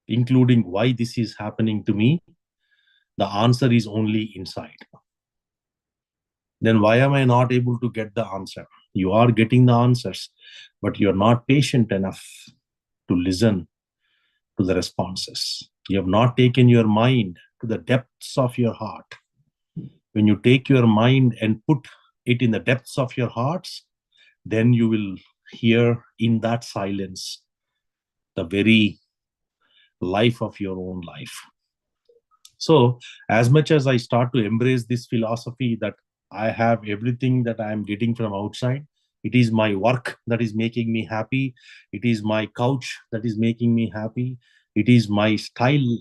including why this is happening to me, the answer is only inside. Then why am I not able to get the answer? You are getting the answers, but you're not patient enough to listen to the responses. You have not taken your mind to the depths of your heart. When you take your mind and put it in the depths of your hearts, then you will hear in that silence the very life of your own life. So as much as I start to embrace this philosophy that I have everything that I am getting from outside, it is my work that is making me happy, it is my couch that is making me happy, it is my style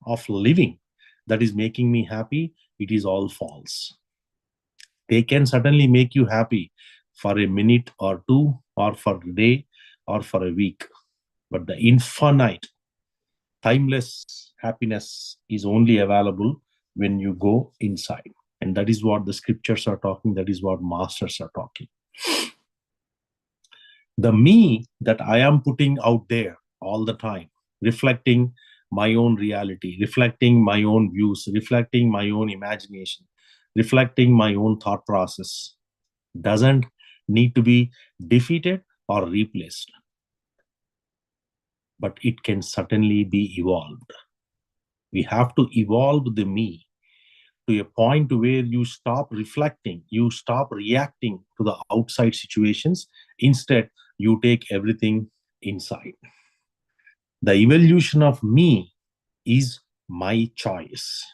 of living that is making me happy, it is all false. They can certainly make you happy for a minute or two, or for a day, or for a week, but the infinite timeless happiness is only available when you go inside. And that is what the scriptures are talking, that is what masters are talking. The me that I am putting out there all the time, reflecting my own reality, reflecting my own views, reflecting my own imagination, reflecting my own thought process, doesn't need to be defeated or replaced, but it can certainly be evolved. We have to evolve the me to a point where you stop reflecting, you stop reacting to the outside situations. Instead, you take everything inside. The evolution of me is my choice.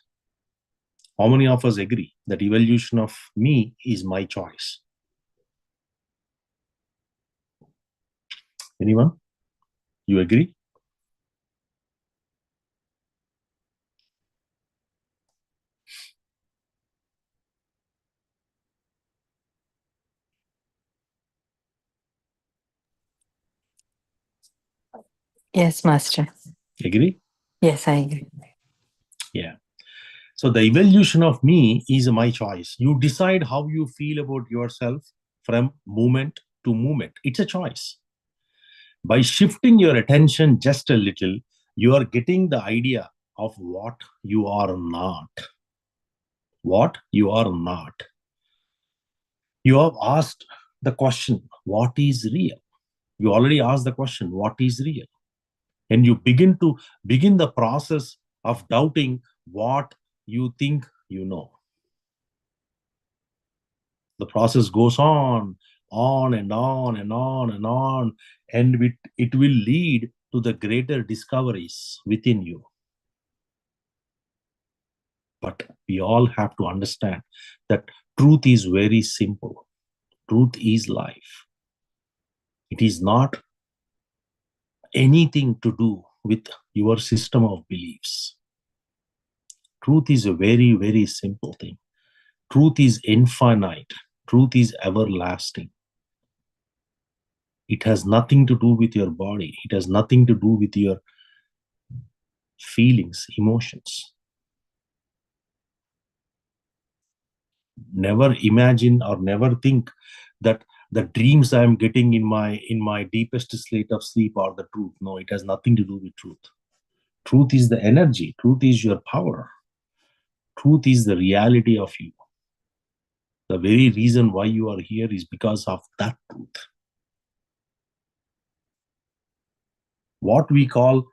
How many of us agree that evolution of me is my choice? Anyone? You agree? Yes, Master. Agree? Yes, I agree. Yeah. So the evolution of me is my choice. You decide how you feel about yourself from moment to moment. It's a choice. By shifting your attention just a little, you are getting the idea of what you are not. What you are not. You have asked the question, what is real? You already asked the question, what is real? And you begin the process of doubting what you think you know. The process goes on and on and on and on, and it will lead to the greater discoveries within you. But we all have to understand that truth is very simple. Truth is life. It is not anything to do with your system of beliefs. Truth is a very, very simple thing. Truth is infinite. Truth is everlasting. It has nothing to do with your body. It has nothing to do with your feelings, emotions. Never imagine or never think that the dreams I am getting in my deepest state of sleep are the truth. No, it has nothing to do with truth. Truth is the energy. Truth is your power. Truth is the reality of you. The very reason why you are here is because of that truth. What we call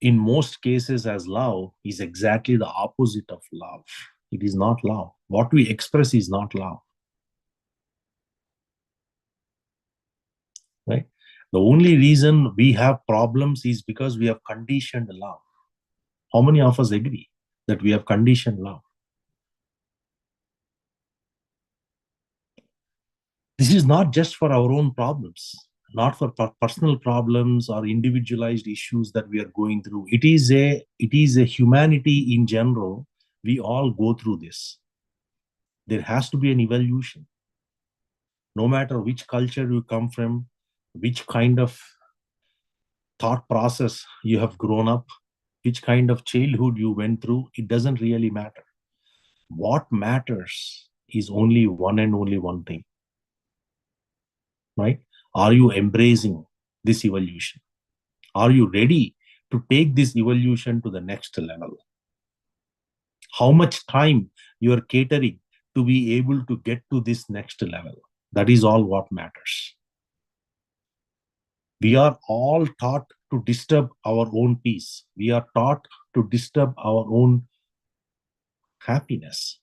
in most cases as love is exactly the opposite of love. It is not love. What we express is not love. Right? The only reason we have problems is because we have conditioned love. How many of us agree that we have conditioned love? This is not just for our own problems, not for personal problems or individualized issues that we are going through. It is a humanity in general. We all go through this. There has to be an evolution. No matter which culture you come from, which kind of thought process you have grown up, which kind of childhood you went through, it doesn't really matter. What matters is only one and only one thing. Right? Are you embracing this evolution? Are you ready to take this evolution to the next level. How much time you are catering to be able to get to this next level. That is all what matters. We are all taught to disturb our own peace. We are taught to disturb our own happiness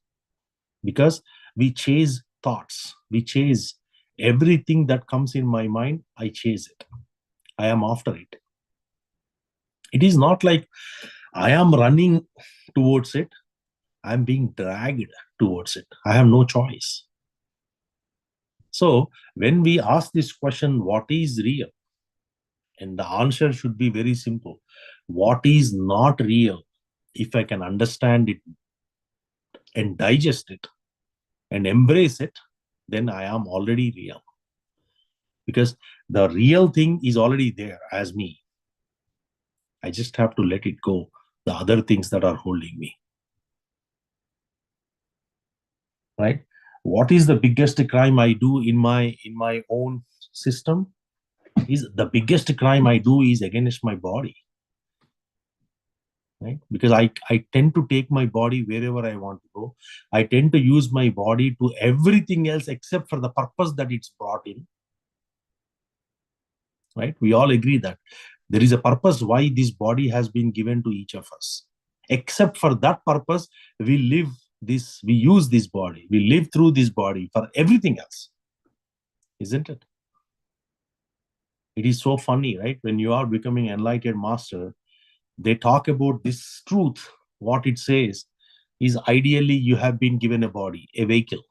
because we chase thoughts. We chase everything that comes in my mind. I chase it. I am after it. It is not like I am running towards it. I am being dragged towards it. I have no choice. So when we ask this question, what is real? And the answer should be very simple. What is not real? If I can understand it and digest it and embrace it, then I am already real. Because the real thing is already there as me. I just have to let it go, the other things that are holding me. Right? What is the biggest crime I do in my own system? Is the biggest crime I do is against my body. Right? Because I tend to take my body wherever I want to go. I tend to use my body to everything else except for the purpose that it's brought in. Right? We all agree that there is a purpose why this body has been given to each of us. Except for that purpose, we use this body, we live through this body for everything else. Isn't it? It is so funny, right? When you are becoming enlightened master, they talk about this truth. What it says is ideally you have been given a body, a vehicle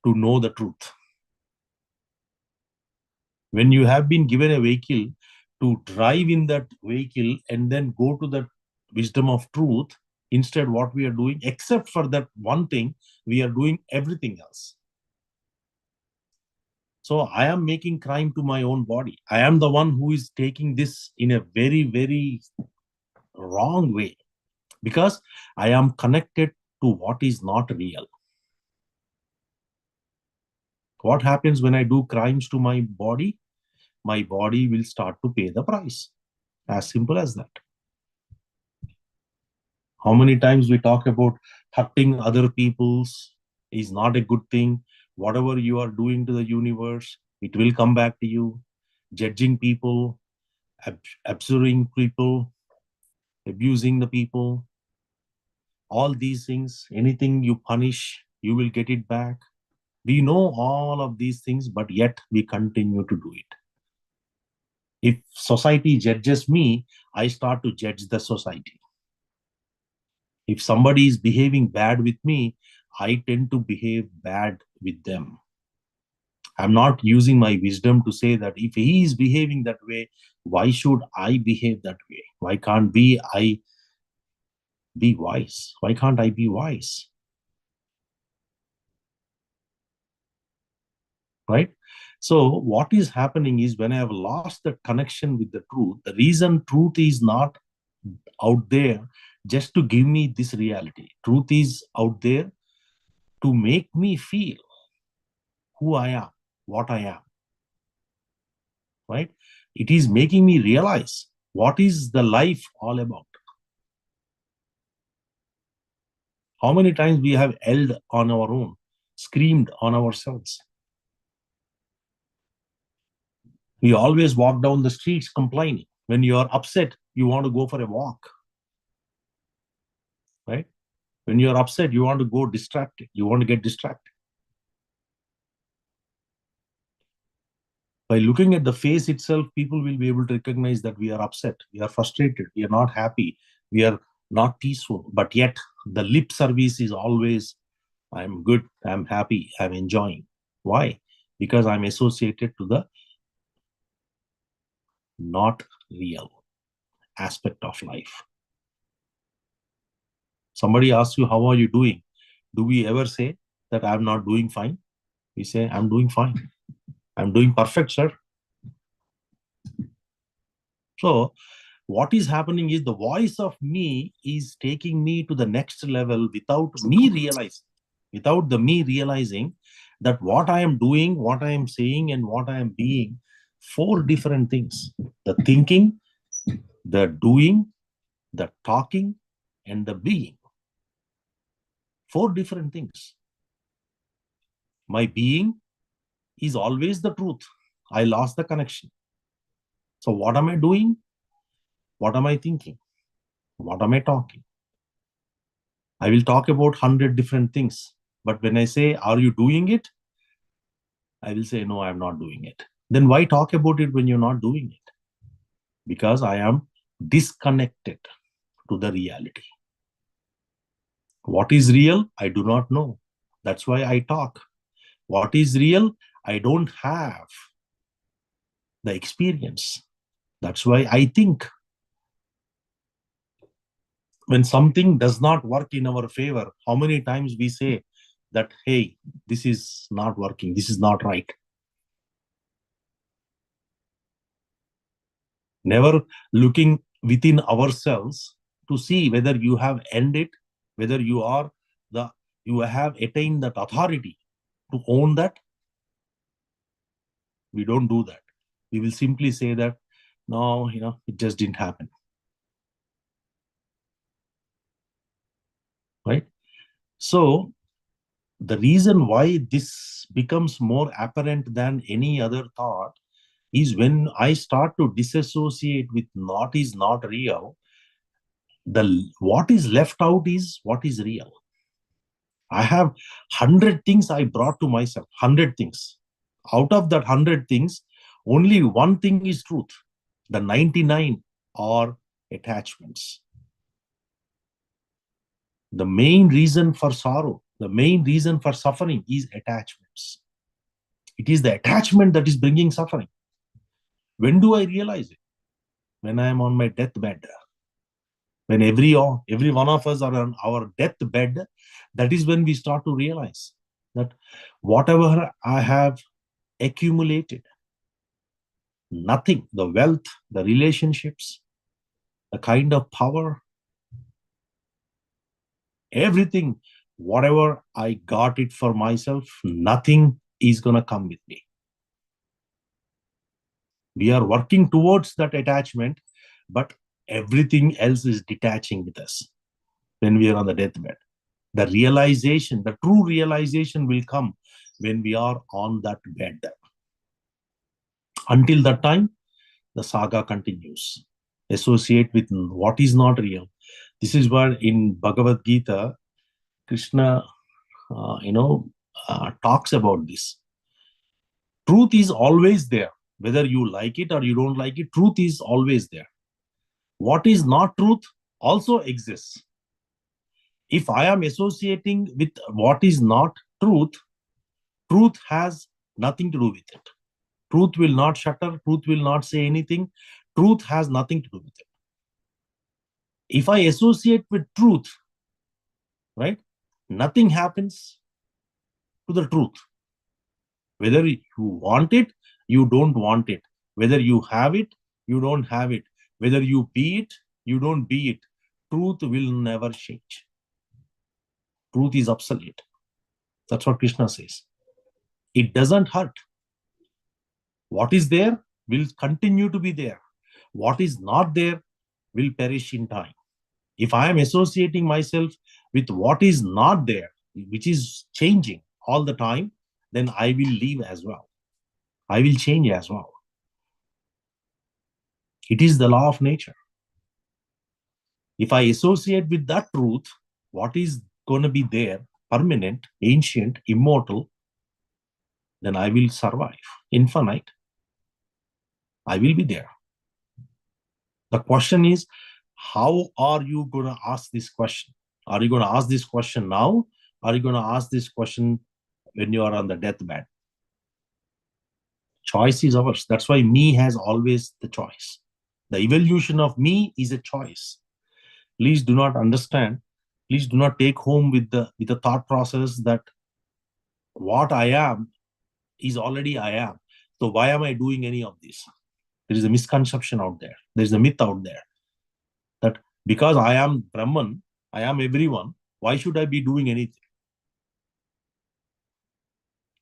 to know the truth. When you have been given a vehicle to drive in that vehicle and then go to the wisdom of truth, instead what we are doing, except for that one thing, we are doing everything else. So I am making crime to my own body. I am the one who is taking this in a very, very wrong way because I am connected to what is not real. What happens when I do crimes to my body? My body will start to pay the price. As simple as that. How many times we talk about hurting other people's is not a good thing. Whatever you are doing to the universe, it will come back to you. Judging people, abusing people, abusing the people, all these things, anything you punish, you will get it back. We know all of these things, but yet we continue to do it. If society judges me, I start to judge the society. If somebody is behaving bad with me, I tend to behave bad with them. I'm not using my wisdom to say that if he is behaving that way, why should I behave that way? Why can't I be wise? Why can't I be wise? Right? So what is happening is when I have lost the connection with the truth, the reason truth is not out there just to give me this reality. Truth is out there to make me feel who I am, what I am. Right? It is making me realize what is the life all about. How many times we have yelled on our own, screamed on ourselves. We always walk down the streets complaining. When you are upset, you want to go for a walk. Right? When you are upset, you want to go distracted. You want to get distracted. By looking at the face itself, people will be able to recognize that we are upset, we are frustrated, we are not happy, we are not peaceful. But yet, the lip service is always, I'm good, I'm happy, I'm enjoying. Why? Because I'm associated to the not real aspect of life. Somebody asks you, how are you doing? Do we ever say that I'm not doing fine? We say, I'm doing fine. I'm doing perfect, sir. So what is happening is the voice of me is taking me to the next level without me realizing that what I am doing, what I am saying, and what I am being, 4 different things. The thinking, The doing, the talking, and the being. 4 different things. My being is always the truth. I lost the connection. So what am I doing? What am I thinking? What am I talking? I will talk about 100 different things. But when I say, are you doing it? I will say, no, I'm not doing it. Then why talk about it when you're not doing it? Because I am disconnected to the reality. What is real? I do not know. That's why I talk. What is real? I don't have the experience. That's why I think. When something does not work in our favor, how many times we say that, hey, this is not working, this is not right. Never looking within ourselves to see whether you have ended, whether you have attained that authority to own that. We don't do that. We will simply say that, no, it just didn't happen. Right? So the reason why this becomes more apparent than any other thought is when I start to disassociate with not is not real, what is left out is what is real. I have 100 things I brought to myself, 100 things. Out of that 100 things, only one thing is truth. The 99 are attachments. The main reason for sorrow, the main reason for suffering is attachments. It is the attachment that is bringing suffering. When do I realize it? When I am on my deathbed. When every one of us are on our deathbed, that is when we start to realize that whatever I have accumulated, nothing, the wealth, the relationships, the kind of power, everything, whatever I got it for myself, nothing is going to come with me. We are working towards that attachment, but everything else is detaching with us when we are on the deathbed. The realization, the true realization will come when we are on that bed. Until that time, the saga continues. Associate with what is not real. This is where in Bhagavad Gita, Krishna, talks about this. Truth is always there. Whether you like it or you don't like it, truth is always there. What is not truth also exists. If I am associating with what is not truth, truth has nothing to do with it. Truth will not shutter. Truth will not say anything. Truth has nothing to do with it. If I associate with truth, right, nothing happens to the truth. Whether you want it, you don't want it. Whether you have it, you don't have it. Whether you be it, you don't be it. Truth will never change. Truth is obsolete. That's what Krishna says. It doesn't hurt. What is there will continue to be there. What is not there will perish in time. If I am associating myself with what is not there, which is changing all the time, then I will leave as well. I will change as well. It is the law of nature. If I associate with that truth, what is going to be there, permanent, ancient, immortal, then I will survive. Infinite. I will be there. The question is, how are you going to ask this question? Are you going to ask this question now? Are you going to ask this question when you are on the deathbed? Choice is ours. That's why me has always the choice. The evolution of me is a choice. Please do not understand. Please do not take home with the thought process that what I am is already I am. So why am I doing any of this? There is a misconception out there. There is a myth out there that because I am Brahman, I am everyone, why should I be doing anything?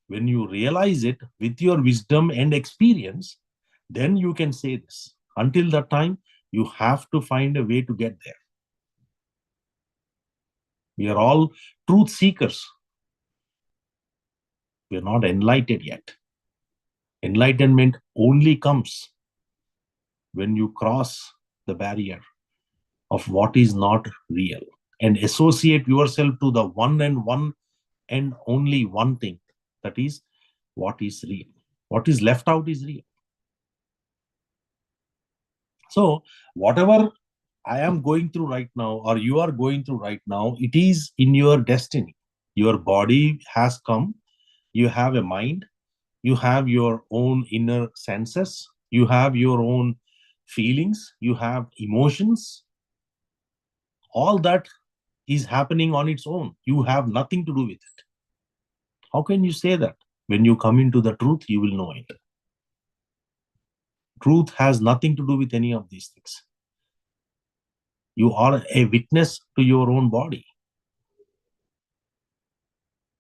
When you realize it with your wisdom and experience, then you can say this. Until that time, You have to find a way to get there. We are all truth seekers. We are not enlightened yet. Enlightenment only comes when you cross the barrier of what is not real and associate yourself to the one and only one thing, that is what is real. What is left out is real. So whatever I am going through right now, or you are going through right now, it is in your destiny. Your body has come, you have a mind, you have your own inner senses, you have your own feelings, you have emotions. All that is happening on its own. You have nothing to do with it. How can you say that? When you come into the truth, you will know it. Truth has nothing to do with any of these things. You are a witness to your own body.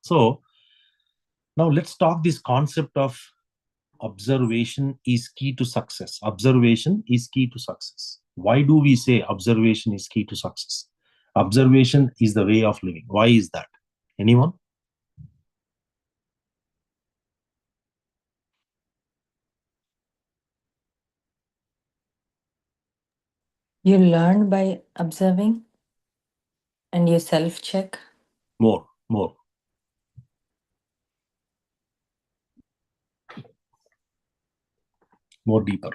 So now let's talk this concept of observation is key to success. Observation is key to success. Why do we say observation is key to success? Observation is the way of living. Why is that? Anyone? You learn by observing and you self-check. More. More deeper.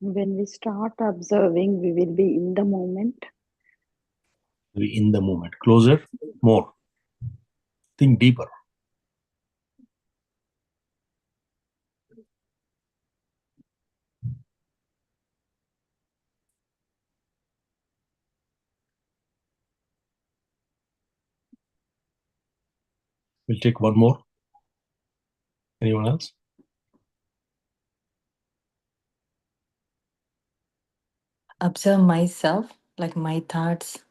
When we start observing, we will be in the moment. In the moment. Closer. More. Think deeper. We'll take one more. Anyone else? Observe myself, like my thoughts,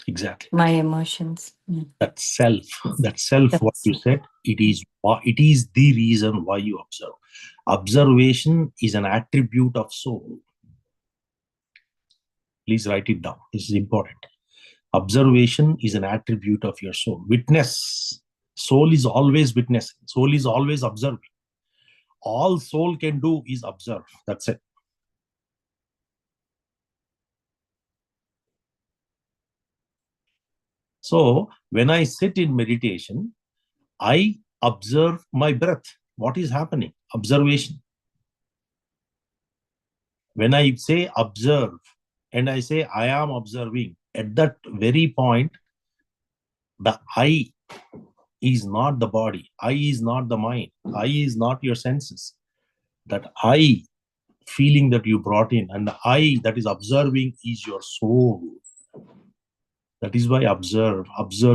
Exactly. my emotions. That self, what you said, it is the reason why you observe. Observation is an attribute of soul. Please write it down. This is important. Observation is an attribute of your soul. Witness. Soul is always witnessing. Soul is always observing. All soul can do is observe. That's it. So when I sit in meditation, I observe my breath. What is happening? Observation. When I say observe and I say I am observing, at that very point, the I is not the body. I is not the mind. I is not your senses. That I feeling that you brought in and the I that is observing is your soul. That is why observe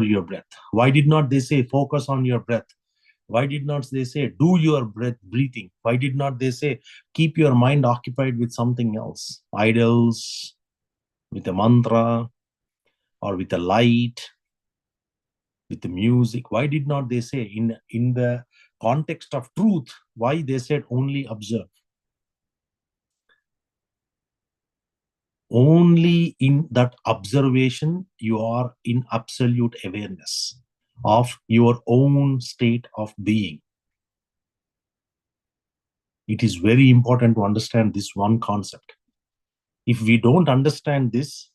your breath. Why did not they say focus on your breath? Why did not they say do your breathing? Why did not they say keep your mind occupied with something else? Idols, with a mantra, or with a light, with the music. Why did not they say in the context of truth, why they said only observe? Only in that observation you are in absolute awareness of your own state of being. It is very important to understand this one concept. If we don't understand this,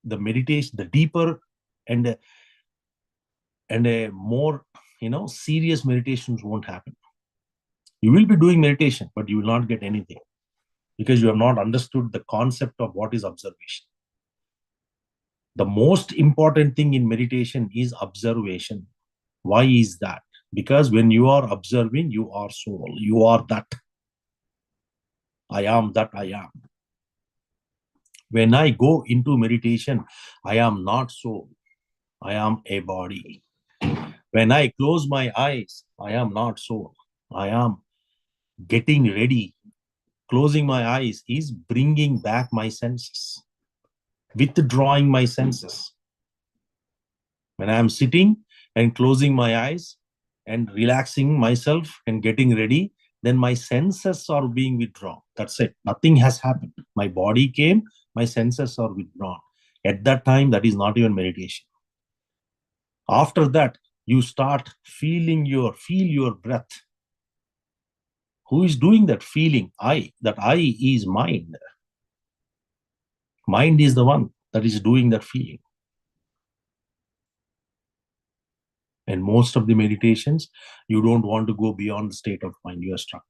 the meditation, the deeper and a more serious meditations won't happen. You will be doing meditation, but you will not get anything because you have not understood the concept of what is observation. The most important thing in meditation is observation. Why is that? Because when you are observing, you are soul. You are that. I am that I am. When I go into meditation, I am not soul. I am a body. When I close my eyes, I am not soul. I am getting ready. Closing my eyes is bringing back my senses, withdrawing my senses. When I am sitting and closing my eyes and relaxing myself and getting ready, then my senses are being withdrawn. That's it. Nothing has happened. My body came, my senses are withdrawn. At that time, that is not even meditation. After that, you start feel your breath. Who is doing that feeling? I. That I is mind. Mind is the one that is doing that feeling. And most of the meditations, you don't want to go beyond the state of mind. You are stuck.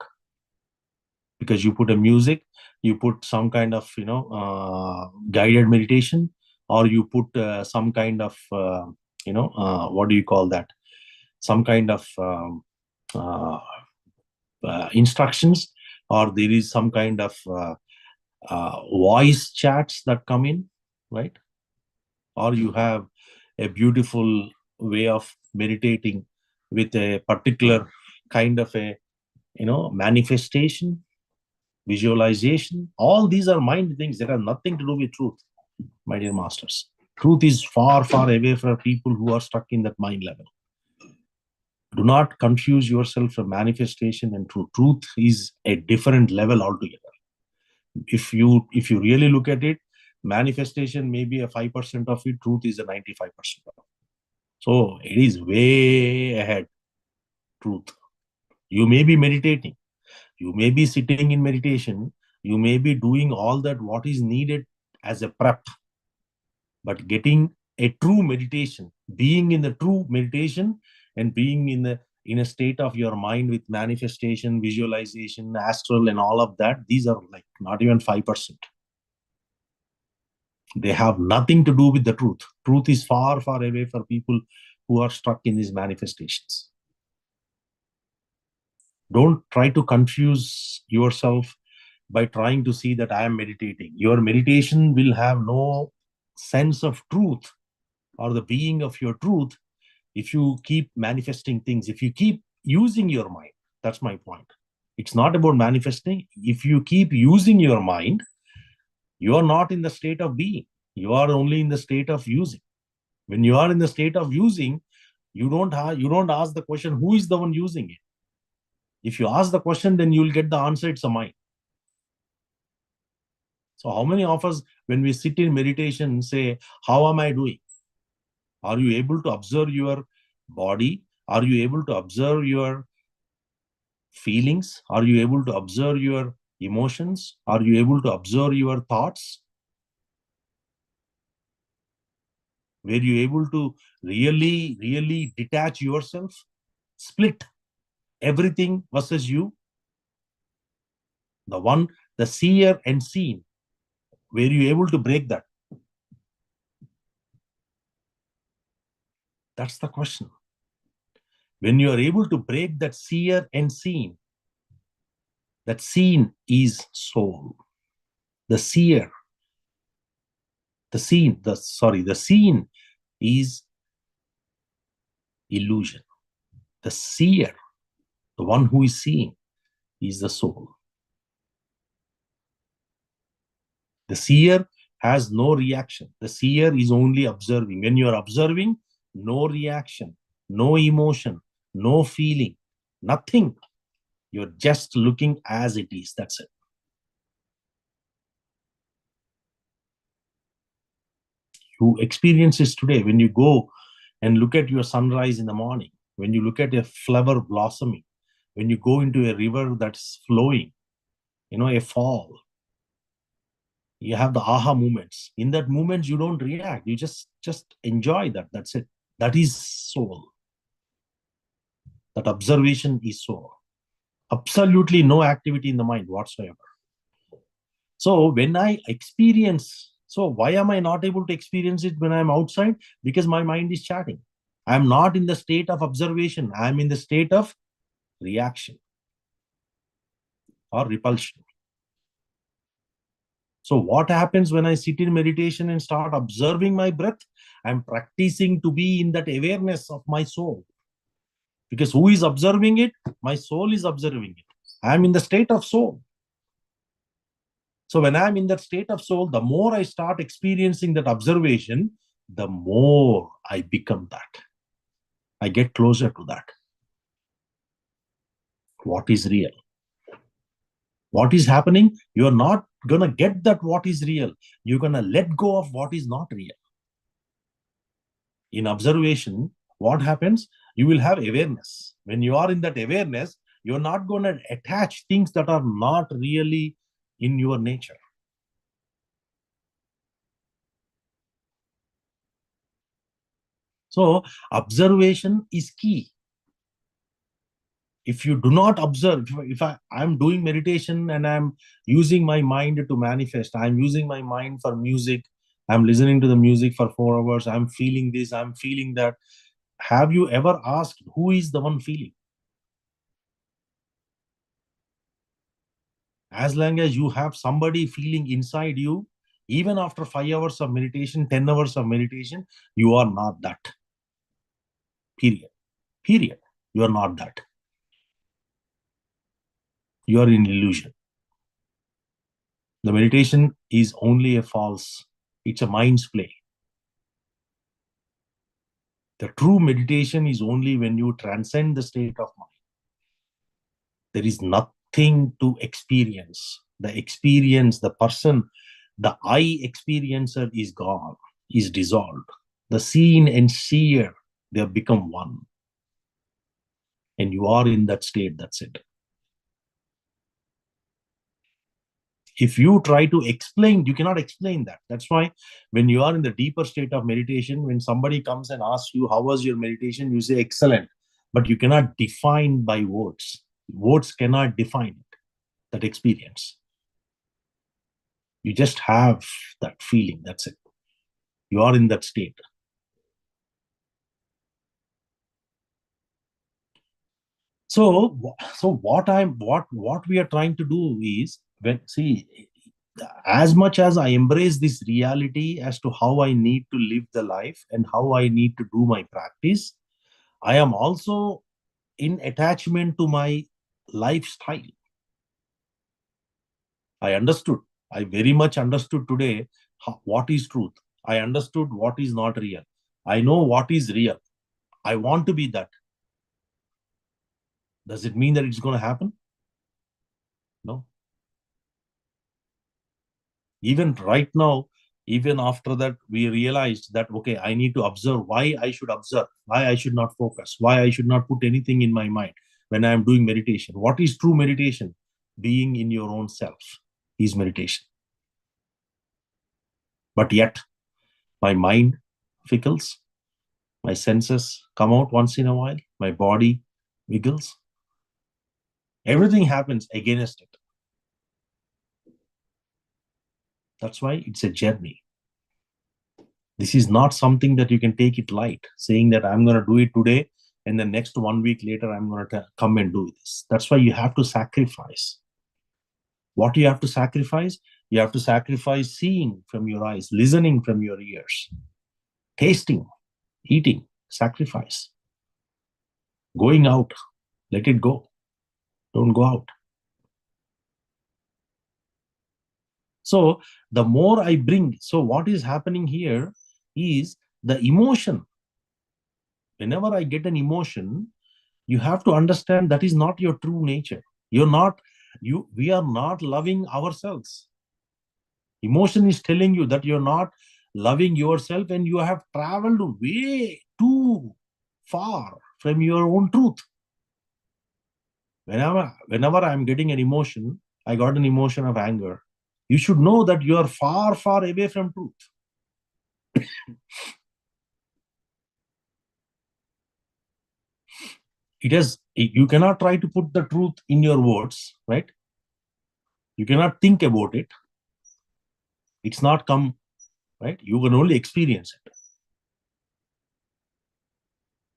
Because you put a music, you put some kind of, guided meditation, or you put some kind of, what do you call that? Some kind of instructions, or there is some kind of voice chats that come in, right? Or you have a beautiful way of meditating with a particular kind of a, manifestation, visualization. All these are mind things that have nothing to do with truth, my dear masters. Truth is far, far away from people who are stuck in that mind level. Do not confuse yourself for manifestation and truth. Truth is a different level altogether. If you really look at it, manifestation may be a 5% of it, truth is a 95% of it. So it is way ahead, truth. You may be meditating, you may be sitting in meditation, you may be doing all that what is needed as a prep, but getting a true meditation, being in the true meditation and being in a state of your mind with manifestation, visualization, astral and all of that, these are like not even 5%. They have nothing to do with the truth. Truth is far, far away for people who are stuck in these manifestations. Don't try to confuse yourself by trying to see that I am meditating. Your meditation will have no sense of truth or the being of your truth if you keep manifesting things, if you keep using your mind. That's my point. It's not about manifesting. If you keep using your mind, you are not in the state of being. You are only in the state of using. When you are in the state of using, you don't ask the question, who is the one using it? If you ask the question, then you will get the answer, it's a mind. So how many of us, when we sit in meditation, say, how am I doing? Are you able to observe your body? Are you able to observe your feelings? Are you able to observe your emotions? Are you able to observe your thoughts? Were you able to really, really detach yourself? Split everything versus you? The seer and seen. Were you able to break that? That's the question. When you are able to break that seer and seen, that seen is soul. The seer, the seen is illusion. The seer, the one who is seeing, is the soul. The seer has no reaction. The seer is only observing. When you are observing, no reaction, no emotion, no feeling, nothing. You're just looking as it is. That's it. You experience this today when you go and look at your sunrise in the morning, when you look at a flower blossoming, when you go into a river that's flowing, a fall. You have the aha moments. In that moment, you don't react. You just enjoy that. That's it. That is soul. That observation is soul. Absolutely no activity in the mind whatsoever. So when I experience, so why am I not able to experience it when I'm outside? Because my mind is chatting. I'm not in the state of observation. I'm in the state of reaction or repulsion. So what happens when I sit in meditation and start observing my breath? I'm practicing to be in that awareness of my soul. Because who is observing it? My soul is observing it. I'm in the state of soul. So when I'm in that state of soul, the more I start experiencing that observation, the more I become that. I get closer to that. what is real. What is happening? You're not going to get that what is real. You're going to let go of what is not real. In observation, what happens? You will have awareness. When you are in that awareness, you're not going to attach things that are not really in your nature. So observation is key. If you do not observe, if I'm doing meditation and I'm using my mind to manifest, I'm using my mind for music, I'm listening to the music for 4 hours, I'm feeling this, I'm feeling that. Have you ever asked who is the one feeling? As long as you have somebody feeling inside you, even after 5 hours of meditation, 10 hours of meditation, you are not that. Period. Period. You are not that. You are in illusion. The meditation is only a false, it's a mind's play. The true meditation is only when you transcend the state of mind. There is nothing to experience. The experience, the person, the I experiencer is gone, is dissolved. The seen and seer, they have become one. And you are in that state, that's it. If you try to explain, you cannot explain that. That's why when you are in the deeper state of meditation, when somebody comes and asks you, how was your meditation? You say, excellent. But you cannot define by words. Words cannot define it, that experience. You just have that feeling, that's it. You are in that state. So what we are trying to do is, as much as I embrace this reality as to how I need to live the life and how I need to do my practice, I am also in attachment to my lifestyle. I understood. I very much understood today what is truth. I understood what is not real. I know what is real. I want to be that. Does it mean that it's going to happen? No. Even right now, even after that, we realized that, okay, I need to observe why I should observe, why I should not focus, why I should not put anything in my mind when I am doing meditation. What is true meditation? Being in your own self is meditation. But yet, my mind fickles, my senses come out once in a while, my body wiggles. Everything happens against it. That's why it's a journey. This is not something that you can take it light, saying that I'm going to do it today and the next 1 week later I'm going to come and do this. That's why you have to sacrifice. What you have to sacrifice? You have to sacrifice seeing from your eyes, listening from your ears, tasting, eating, sacrifice. Going out, let it go. Don't go out. So the more I bring, so what is happening here is the emotion. Whenever I get an emotion, you have to understand that is not your true nature. We are not loving ourselves. Emotion is telling you that you're not loving yourself and you have traveled way too far from your own truth. Whenever I'm getting an emotion, I got an emotion of anger. You should know that you are far, far away from truth. You cannot try to put the truth in your words, right? You cannot think about it. It's not come, right? You can only experience it,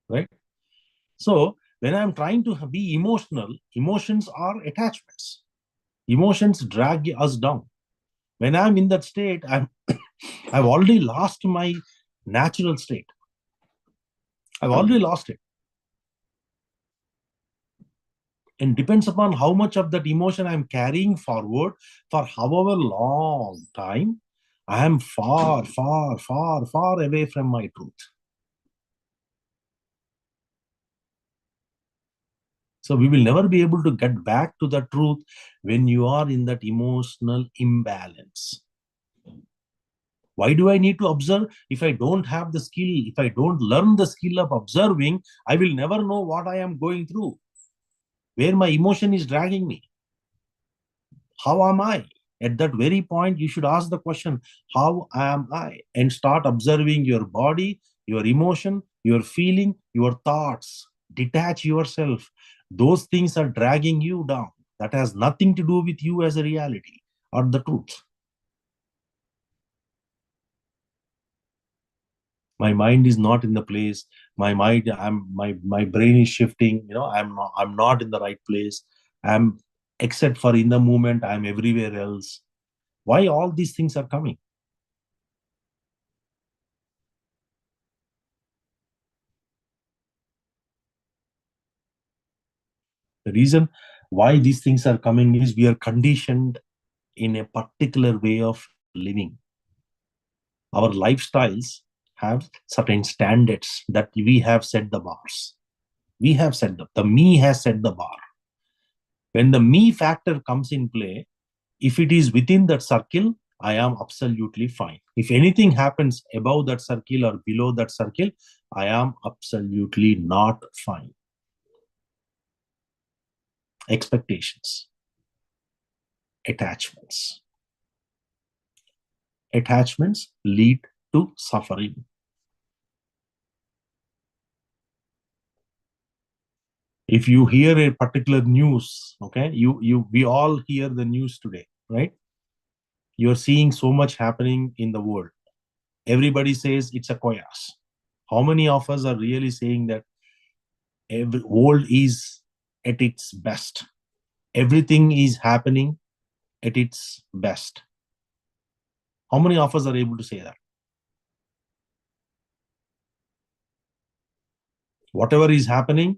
right? So when I'm trying to be emotional, emotions are attachments. Emotions drag us down. When I'm in that state, I've already lost my natural state. I've already lost it. And depends upon how much of that emotion I'm carrying forward for however long time, I am far, far, far, far away from my truth. So we will never be able to get back to the truth when you are in that emotional imbalance. Why do I need to observe? If I don't have the skill, if I don't learn the skill of observing, I will never know what I am going through, where my emotion is dragging me. How am I? At that very point, you should ask the question, how am I? And start observing your body, your emotion, your feeling, your thoughts. Detach yourself. Those things are dragging you down. That has nothing to do with you as a reality or the truth. My mind is not in the place. My brain is shifting. I'm not in the right place. I'm except for in the moment, I'm everywhere else. Why all these things are coming? The reason why these things are coming is we are conditioned in a particular way of living. Our lifestyles have certain standards that we have set the bars. We have set the me has set the bar. When the me factor comes in play, if it is within that circle, I am absolutely fine. If anything happens above that circle or below that circle, I am absolutely not fine. Expectations, attachments. Attachments lead to suffering. If you hear a particular news, okay, we all hear the news today, right? You're seeing so much happening in the world. Everybody says it's a chaos. How many of us are really saying that every world is at its best? Everything is happening at its best. How many of us are able to say that? Whatever is happening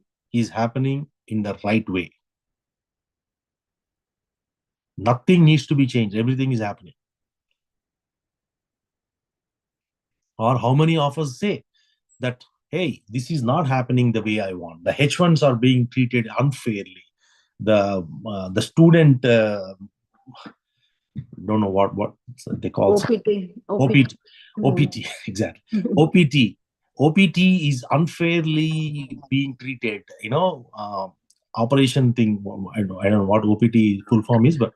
in the right way. Nothing needs to be changed. Everything is happening. Or how many of us say that, hey, this is not happening the way I want. The H1s are being treated unfairly. The student, don't know what they call OPT. OPT, Mm. OPT, exactly. OPT is unfairly being treated. Operation thing. I don't know what OPT full form is, but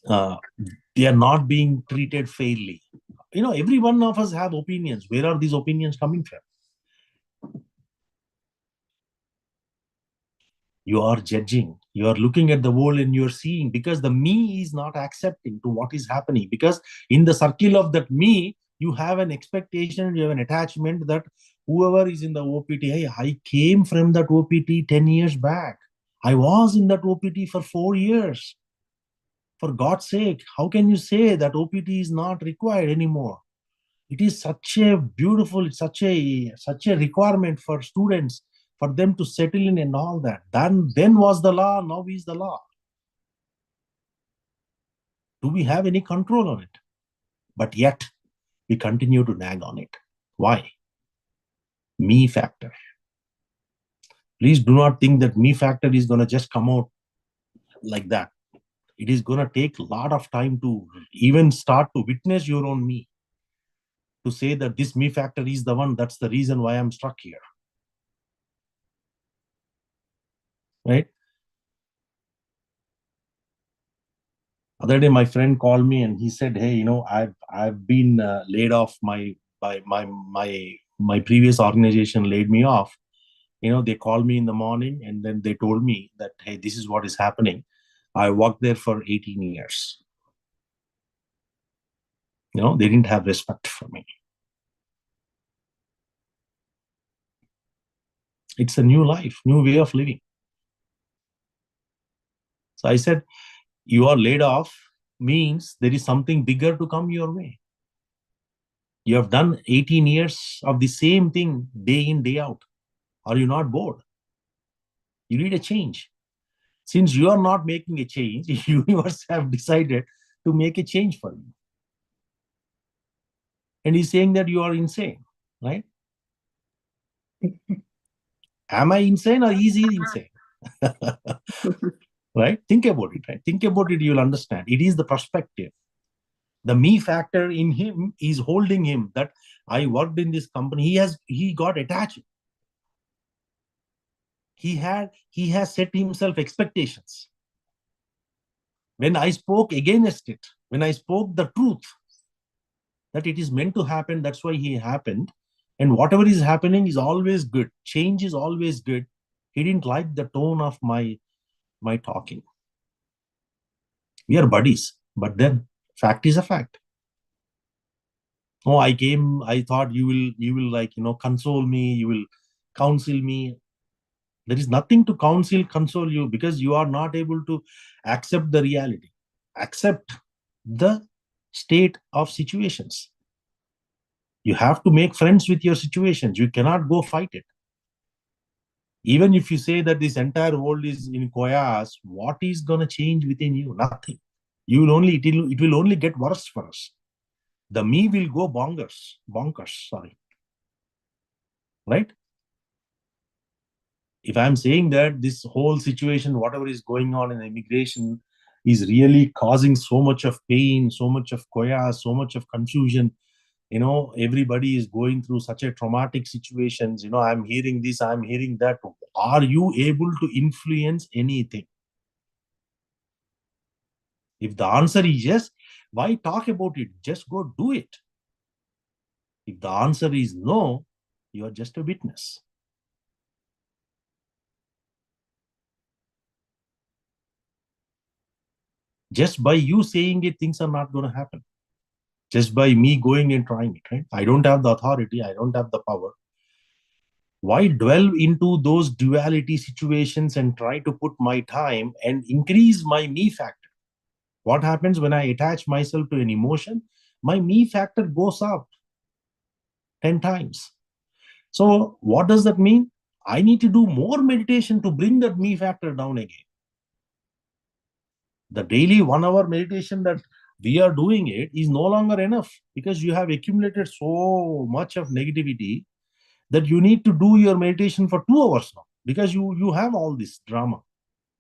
uh, they are not being treated fairly. Every one of us have opinions. Where are these opinions coming from? You are judging, you are looking at the world and you're seeing, because the me is not accepting to what is happening, because in the circle of that me you have an expectation, you have an attachment that whoever is in the OPT, hey, I came from that OPT 10 years back, I was in that OPT for 4 years. For God's sake, how can you say that OPT is not required anymore? It is such a beautiful, such a requirement for students, for them to settle in and all that. Then was the law, now is the law. Do we have any control on it? But yet we continue to nag on it. Why? Me factor. Please do not think that me factor is going to just come out like that. It is going to take a lot of time to even start to witness your own me, to say that this me factor is the one, that's the reason why I'm stuck here. Right? Other day, my friend called me and he said, "Hey, I've been laid off. My previous organization laid me off. They called me in the morning and then they told me that, hey, this is what is happening. I worked there for 18 years. They didn't have respect for me. It's a new life, new way of living." So I said, you are laid off means there is something bigger to come your way. You have done 18 years of the same thing day in, day out. Are you not bored? You need a change. Since you are not making a change, the universe have decided to make a change for you. And he's saying that you are insane, right? Am I insane or is he insane? Right? Think about it, right? Think about it, you'll understand. It is the perspective. The me factor in him is holding him, that I worked in this company. He got attached. He has set himself expectations. When I spoke against it, when I spoke the truth, that it is meant to happen, that's why he happened. And whatever is happening is always good. Change is always good. He didn't like the tone of my talking. We are buddies, but then fact is a fact. Oh, I thought you will like, console me, you will counsel me. There is nothing to console you, because you are not able to accept the reality, accept the state of situations. You have to make friends with your situations. You cannot go fight it. Even if you say that this entire world is in chaos, what is going to change within you? Nothing. It will only get worse for us. The me will go bonkers, sorry. Right? If I'm saying that this whole situation, whatever is going on in immigration, is really causing so much of pain, so much of chaos, so much of confusion, everybody is going through such a traumatic situations, I'm hearing this, I'm hearing that. Are you able to influence anything? If the answer is yes, why talk about it? Just go do it. If the answer is no, you are just a witness. Just by you saying it, things are not going to happen. Just by me going and trying it, right? I don't have the authority, I don't have the power. Why dwell into those duality situations and try to put my time and increase my me factor? What happens when I attach myself to an emotion? My me factor goes up 10 times. So what does that mean? I need to do more meditation to bring that me factor down again. The daily 1 hour meditation that we are doing it is no longer enough, because you have accumulated so much of negativity that you need to do your meditation for 2 hours now, because you have all this drama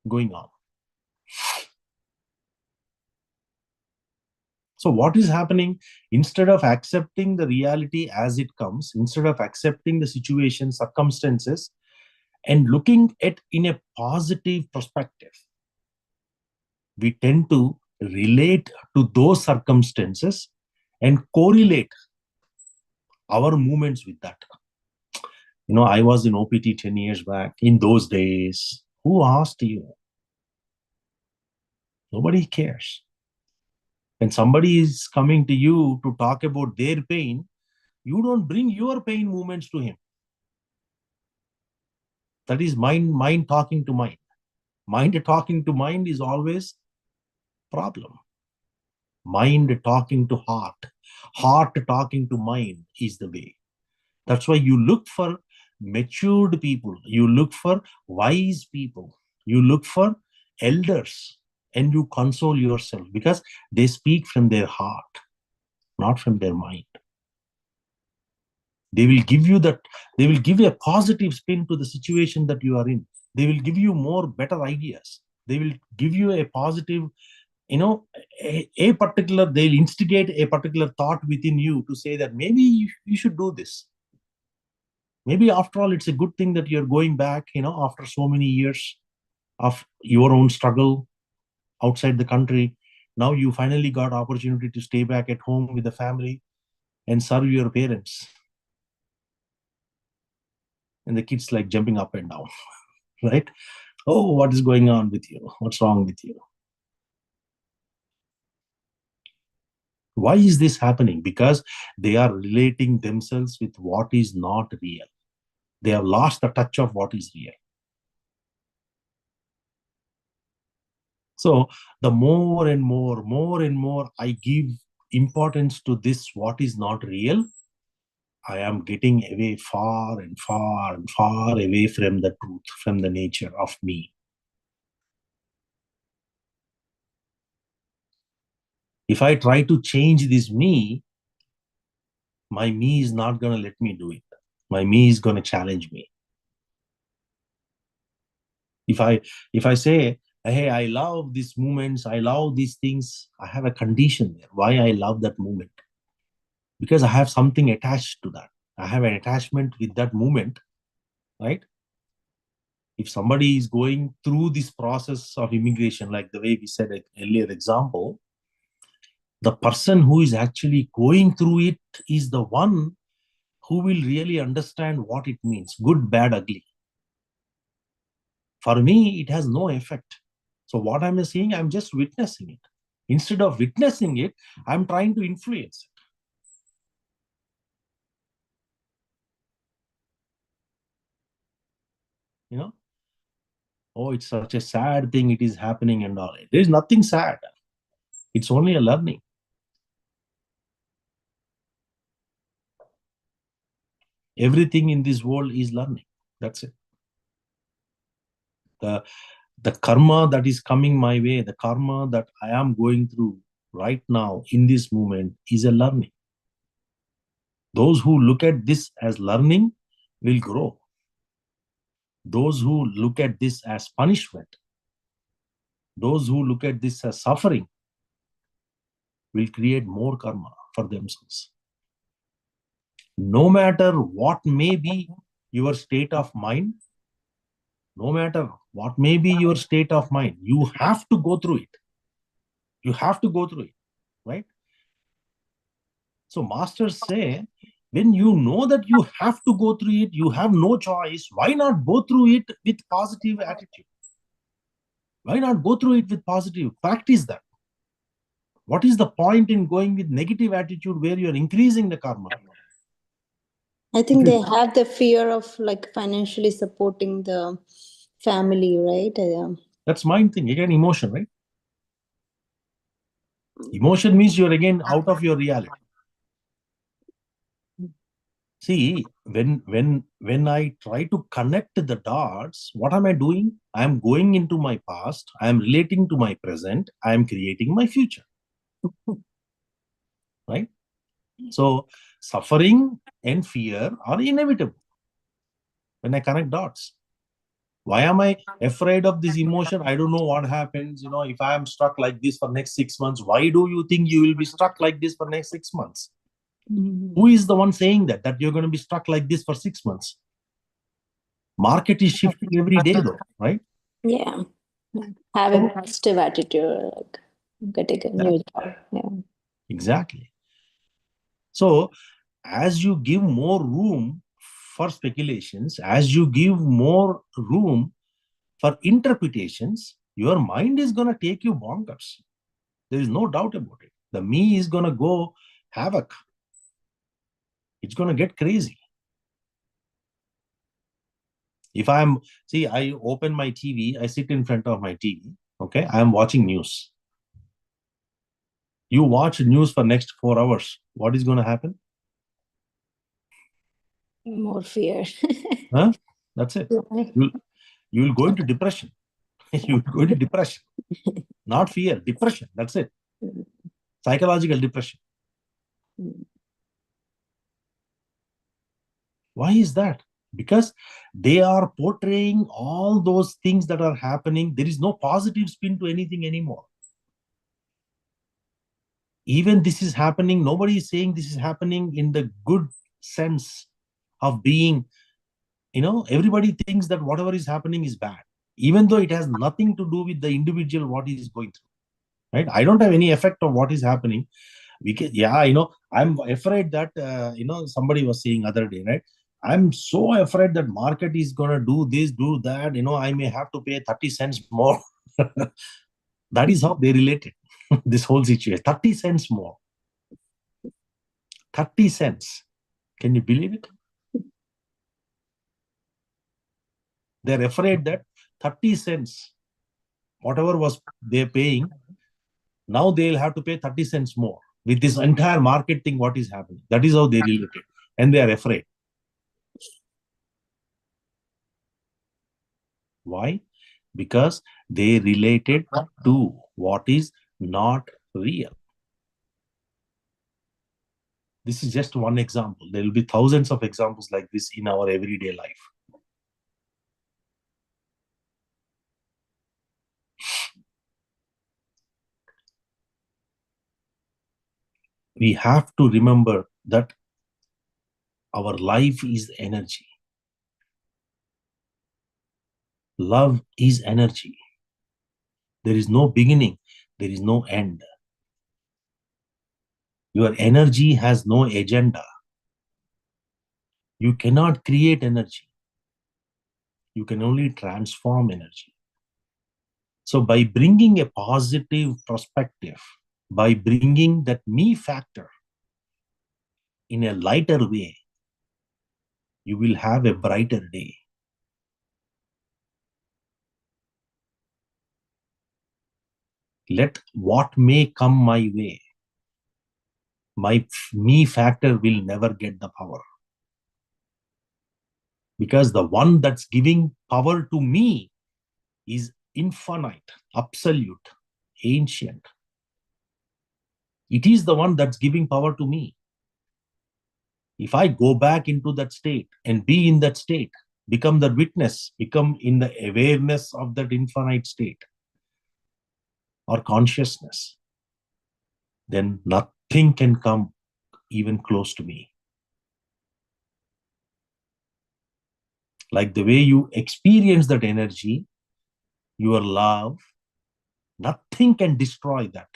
going on. So what is happening? Instead of accepting the reality as it comes, instead of accepting the situation, circumstances, and looking at in a positive perspective, we tend to relate to those circumstances and correlate our movements with that. I was in OPT 10 years back. In those days, who asked you? Nobody cares. When somebody is coming to you to talk about their pain, you don't bring your pain movements to him. That is mind talking to mind. Mind talking to mind is always problem. Mind talking to heart talking to mind is the way. That's why you look for matured people, you look for wise people, you look for elders, and you console yourself, because they speak from their heart, not from their mind. They will give you that, they will give a positive spin to the situation that you are in. They will give you more better ideas. They will give you a positive, a particular, they'll instigate a particular thought within you to say that maybe you should do this. Maybe after all, it's a good thing that you're going back, after so many years of your own struggle outside the country. Now you finally got opportunity to stay back at home with the family and serve your parents. And the kids like jumping up and down, right? Oh, what is going on with you? What's wrong with you? Why is this happening? Because they are relating themselves with what is not real. They have lost the touch of what is real. So the more and more I give importance to this, what is not real, I am getting away far and far away from the truth, from the nature of me. If I try to change this me, my me is not going to let me do it. My me is going to challenge me. If I say, hey, I love these moments, I love these things, I have a condition there. Why I love that moment? Because I have something attached to that. I have an attachment with that moment, right? If somebody is going through this process of immigration, like the way we said earlier example, the person who is actually going through it is the one who will really understand what it means, good, bad, ugly. For me, it has no effect. So what I'm saying, I'm just witnessing it. Instead of witnessing it, I'm trying to influence it. Oh, it's such a sad thing, it is happening and all. There is nothing sad. It's only a learning. Everything in this world is learning. That's it. The karma that is coming my way, the karma that I am going through right now in this moment is a learning. Those who look at this as learning will grow. Those who look at this as punishment, those who look at this as suffering, will create more karma for themselves. No matter what may be your state of mind, no matter what may be your state of mind, you have to go through it. You have to go through it, right? So masters say, when you know that you have to go through it, you have no choice, why not go through it with positive attitude? Why not go through it with positive? Practice that. What is the point in going with negative attitude where you're increasing the karma? I think they have the fear of like financially supporting the family, right? That's mind thing. Again, emotion, right? Emotion means you're again out of your reality. See, when I try to connect the dots, what am I doing? I'm going into my past, I'm relating to my present, I'm creating my future. Right? So suffering and fear are inevitable when I connect dots. Why am I afraid of this emotion? I don't know what happens. If I am stuck like this for next 6 months, why do you think you will be stuck like this for next 6 months? Who is the one saying that you're going to be stuck like this for 6 months? Market is shifting every day though, right? Yeah. Having positive attitude, like getting a new job. Yeah. Exactly. So as you give more room for speculations, as you give more room for interpretations, your mind is going to take you bonkers. There is no doubt about it. The me is going to go havoc. It's going to get crazy. If I open my TV, I sit in front of my TV, okay? I am watching news. You watch news for next 4 hours. What is going to happen? More fear. Huh? That's it. You will go into depression. You will go into depression. Not fear, depression. That's it. Psychological depression. Why is that? Because they are portraying all those things that are happening. There is no positive spin to anything anymore. Even this is happening, nobody is saying this is happening in the good sense of being, everybody thinks that whatever is happening is bad, even though it has nothing to do with the individual, what he is going through, right? I don't have any effect of what is happening. I'm afraid that, somebody was saying other day, right? I'm so afraid that market is going to do this, do that, I may have to pay 30 cents more. That is how they related this whole situation. 30 cents more. 30 cents. Can you believe it? They're afraid that 30 cents, whatever was they're paying, now they'll have to pay 30 cents more. With this entire market thing, what is happening? That is how they related. And they are afraid. Why? Because they related to what is not real. This is just one example. There will be thousands of examples like this in our everyday life. we have to remember that our life is energy. Love is energy. There is no beginning. There is no end. Your energy has no agenda. You cannot create energy. You can only transform energy. So by bringing a positive perspective, by bringing that me factor in a lighter way, you will have a brighter day. Let what may come my way. My me factor will never get the power. Because the one that's giving power to me is infinite, absolute, ancient. It is the one that's giving power to me. If I go back into that state and be in that state, become the witness, become in the awareness of that infinite state or consciousness, then nothing can come even close to me. Like the way you experience that energy, your love, nothing can destroy that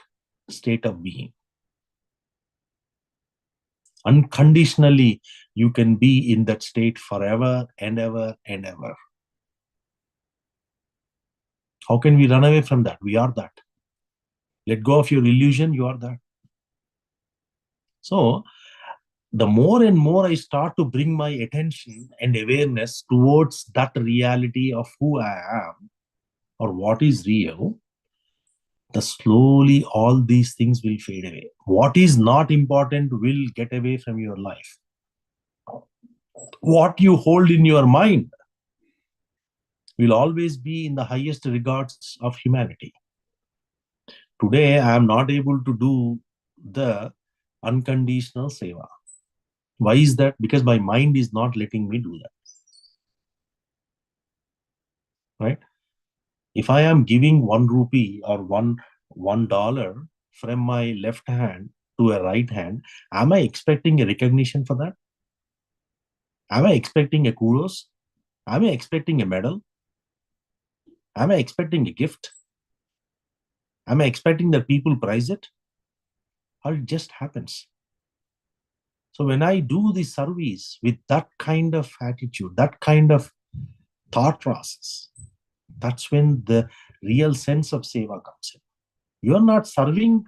state of being. Unconditionally, you can be in that state forever and ever and ever. How can we run away from that? We are that. Let go of your illusion, you are that. So, the more and more I start to bring my attention and awareness towards that reality of who I am or what is real, the slowly all these things will fade away. What is not important will get away from your life. What you hold in your mind will always be in the highest regards of humanity. Today, I am not able to do the unconditional seva. Why is that? Because my mind is not letting me do that. Right? If I am giving 1 rupee or $1 from my left hand to a right hand, am I expecting a recognition for that? Am I expecting a kudos? Am I expecting a medal? Am I expecting a gift? Am I expecting that people prize it? Or it just happens? So when I do the service with that kind of attitude, that kind of thought process, that's when the real sense of seva comes in. You're not serving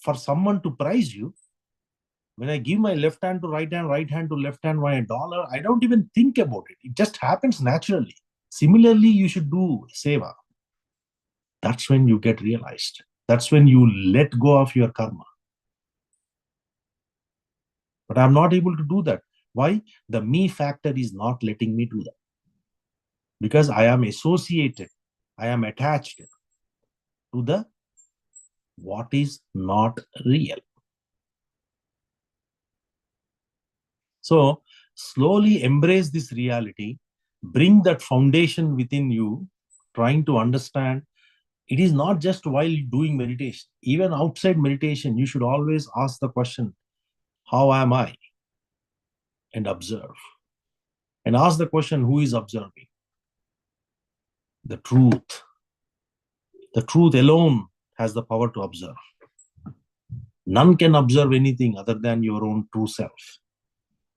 for someone to prize you. When I give my left hand to right hand to left hand by $1, I don't even think about it. It just happens naturally. Similarly, you should do seva. That's when you get realized. That's when you let go of your karma. But I'm not able to do that. Why? The me factor is not letting me do that. Because I am associated, I am attached to the what is not real. So slowly embrace this reality, bring that foundation within you, trying to understand. It is not just while doing meditation. Even outside meditation, you should always ask the question, how am I? And observe. And ask the question, who is observing? The truth. The truth alone has the power to observe. None can observe anything other than your own true self.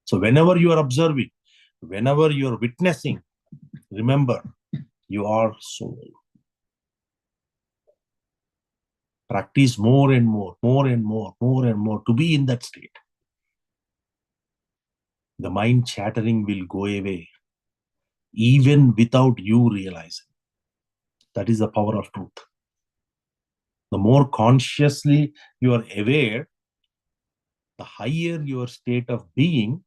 So whenever you are observing, whenever you are witnessing, remember, you are soul. Practice more and more to be in that state. The mind chattering will go away, even without you realizing. That is the power of truth. The more consciously you are aware, the higher your state of being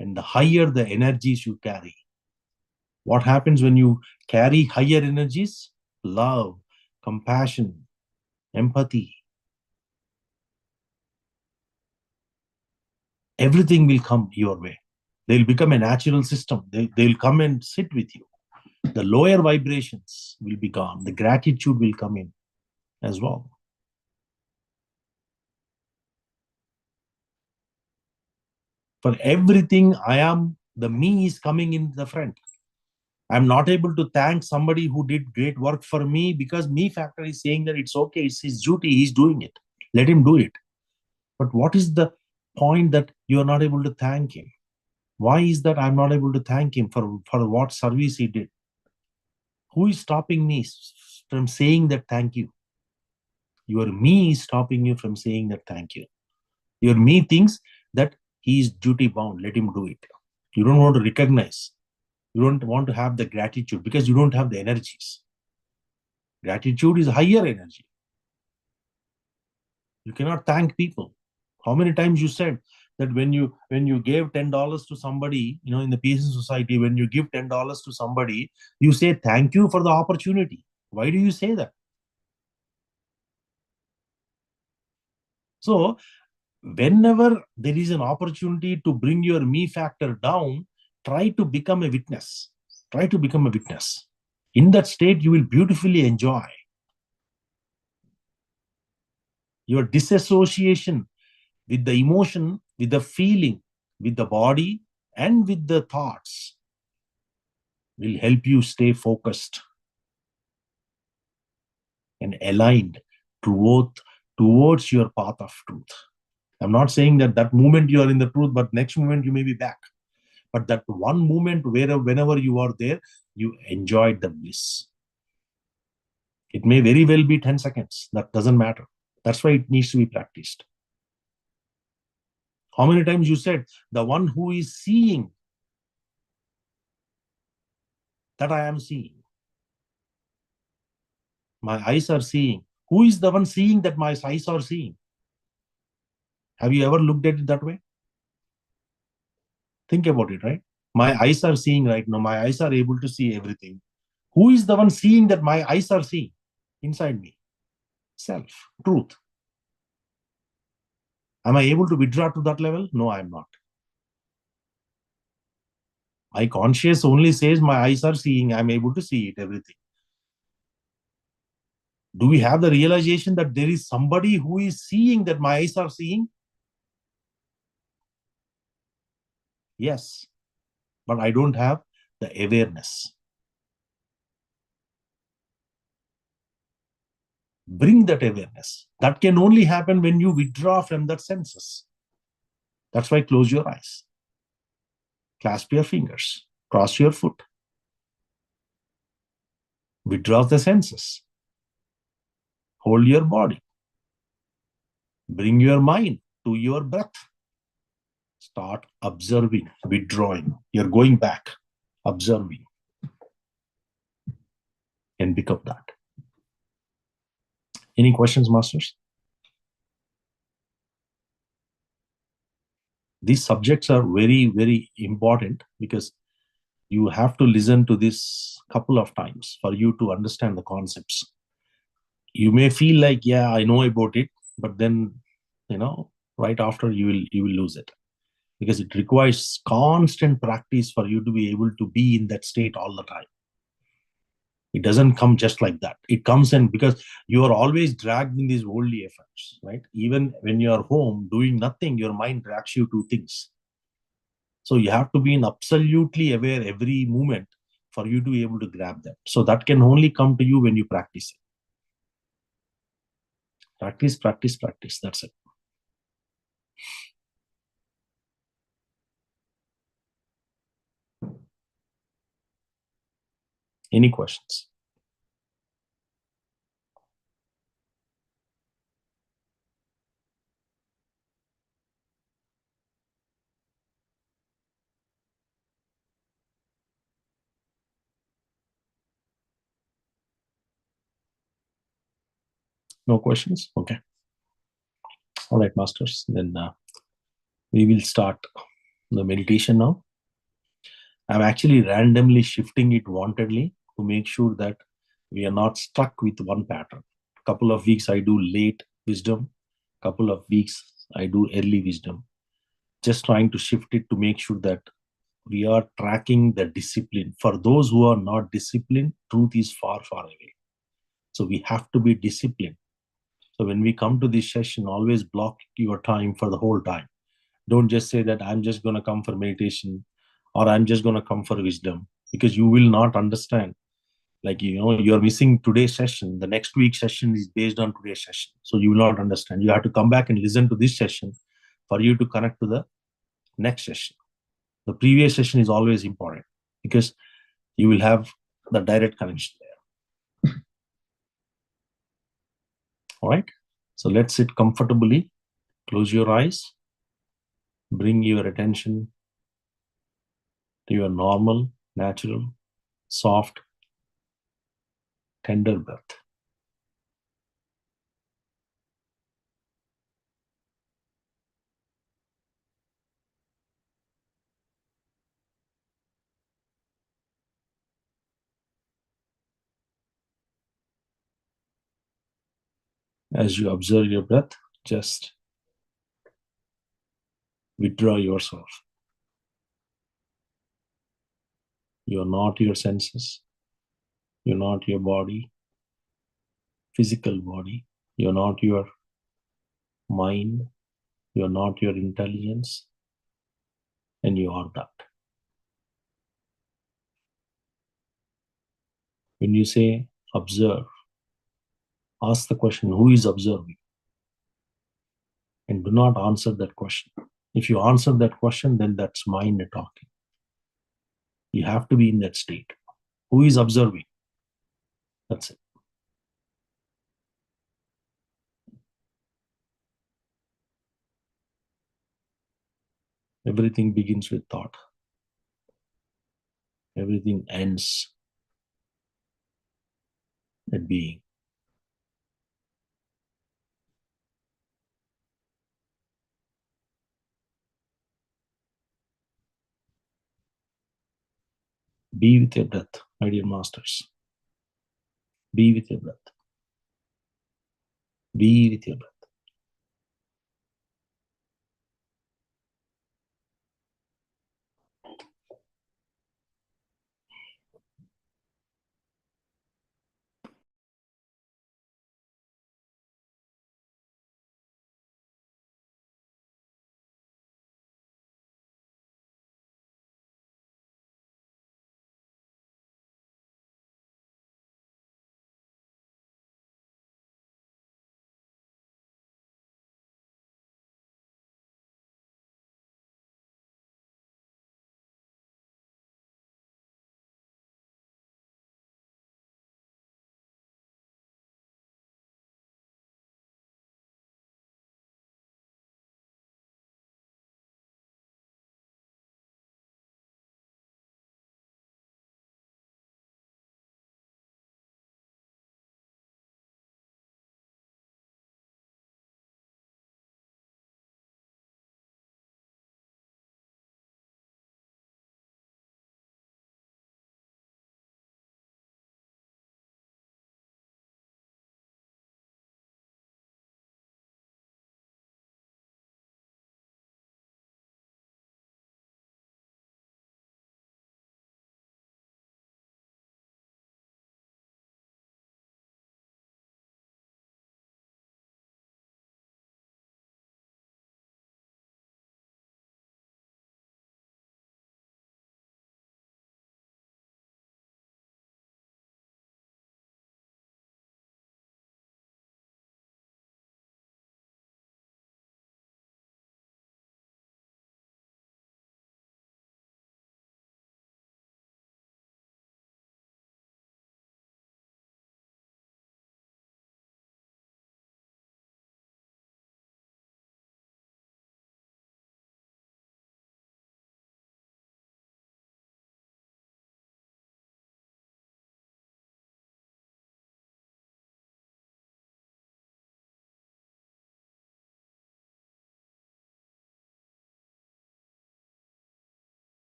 and the higher the energies you carry. What happens when you carry higher energies? Love, compassion, empathy. Everything will come your way. They'll become a natural system. They'll come and sit with you. The lower vibrations will be gone. The gratitude will come in as well. For everything, the me is coming in the front. I'm not able to thank somebody who did great work for me because me factor is saying that it's okay, it's his duty, he's doing it. Let him do it. But what is the point that you are not able to thank him? Why is that I'm not able to thank him for what service he did? Who is stopping me from saying that thank you? Your me is stopping you from saying that thank you. Your me thinks that he is duty bound, let him do it. You don't want to recognize. You don't want to have the gratitude because you don't have the energies. Gratitude is higher energy. You cannot thank people. How many times you said that when you gave $10 to somebody, in the PSSM society, when you give $10 to somebody, you say thank you for the opportunity. Why do you say that? So whenever there is an opportunity to bring your me factor down, try to become a witness. Try to become a witness. In that state, you will beautifully enjoy. Your disassociation with the emotion, with the feeling, with the body, and with the thoughts will help you stay focused and aligned towards your path of truth. I'm not saying that moment you are in the truth, but next moment you may be back. But that one moment whenever you are there, you enjoyed the bliss. It may very well be 10 seconds. That doesn't matter. That's why it needs to be practiced. How many times you said, the one who is seeing that I am seeing. My eyes are seeing. Who is the one seeing that my eyes are seeing? Have you ever looked at it that way? Think about it, right? My eyes are seeing right now. My eyes are able to see everything. Who is the one seeing that my eyes are seeing? Inside me. Self. Truth. Am I able to withdraw to that level? No, I am not. My conscious only says my eyes are seeing. I am able to see it, everything. Do we have the realization that there is somebody who is seeing that my eyes are seeing? Yes. But I don't have the awareness. Bring that awareness. That can only happen when you withdraw from that senses. That's why close your eyes. Clasp your fingers. Cross your foot. Withdraw the senses. Hold your body. Bring your mind to your breath. Start observing, withdrawing. You're going back, observing. And become that. Any questions, masters? These subjects are very, very important because you have to listen to this couple of times for you to understand the concepts. You may feel like, yeah, I know about it, but then, right after you will lose it. Because it requires constant practice for you to be able to be in that state all the time. It doesn't come just like that. It comes in because you are always dragged in these worldly efforts, right? Even when you are home doing nothing, your mind drags you to things. So you have to be absolutely aware every moment for you to be able to grab that. So that can only come to you when you practice it. Practice, practice, practice. That's it. Any questions? No questions? Okay. All right, masters. Then we will start the meditation now. I'm actually randomly shifting it wantedly to make sure that we are not stuck with one pattern. Couple of weeks I do late wisdom. Couple of weeks I do early wisdom. Just trying to shift it to make sure that we are tracking the discipline. For those who are not disciplined, truth is far, far away. So we have to be disciplined. So when we come to this session, always block your time for the whole time. Don't just say that I'm just going to come for meditation or I'm just going to come for wisdom, because you will not understand. Like, you're missing today's session. The next week's session is based on today's session. So you will not understand. You have to come back and listen to this session for you to connect to the next session. The previous session is always important because you will have the direct connection there. All right. So let's sit comfortably. Close your eyes. Bring your attention to your normal, natural, soft, tender breath. As you observe your breath, just withdraw yourself. You are not your senses. You're not your body, physical body. You're not your mind. You're not your intelligence. And you are that. When you say observe, ask the question, who is observing? And do not answer that question. If you answer that question, then that's mind talking. You have to be in that state. Who is observing? That's it. Everything begins with thought. Everything ends at being. Be with your breath, my dear masters. Be with your breath. Be with your breath.